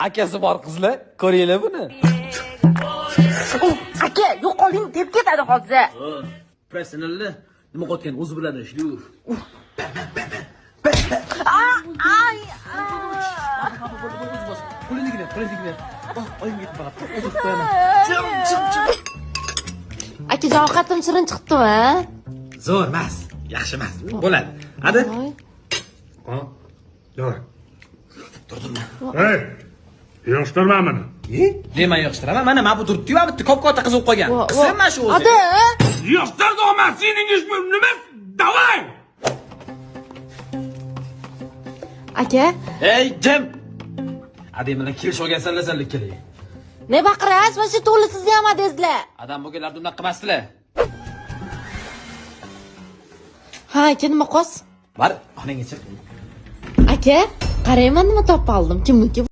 Akasi bor qizlar, ko'ringlar buni. Aka, yo'qoling deb ketadi hozir. Professionalni nima qotgan o'zi biladi, shu. Ay. Qo'lingni. Oyim ketib qoladi. O'zim qo'yaman. Akajon, ovqatim shirin chiqdimi? Zo'r emas, yaxshi emas. Bo'ladi. Hadi. Ha? Yo'q. Turdimmi? Hey! Yig'ishtirma meni. Nima yig'ishtiraman? Mana bu turibdi-yu, bitta kopkota qiz bo'lib qolgan. Qismi shu o'zi. Ada. Yig'ishtirma, sening ish nima? Davay! Aka, Ey, jim. Adem bilan kelish olgansanlar keling. ne baqirasiz? Mana shu to'g'ri sizni ham adezlar. Adam bo'lganlar unaqa qilmasdilar. Ha, aka, nima qos? Bar, xonangga chiq. Aka, qarayman nima topib oldim. Kimniki?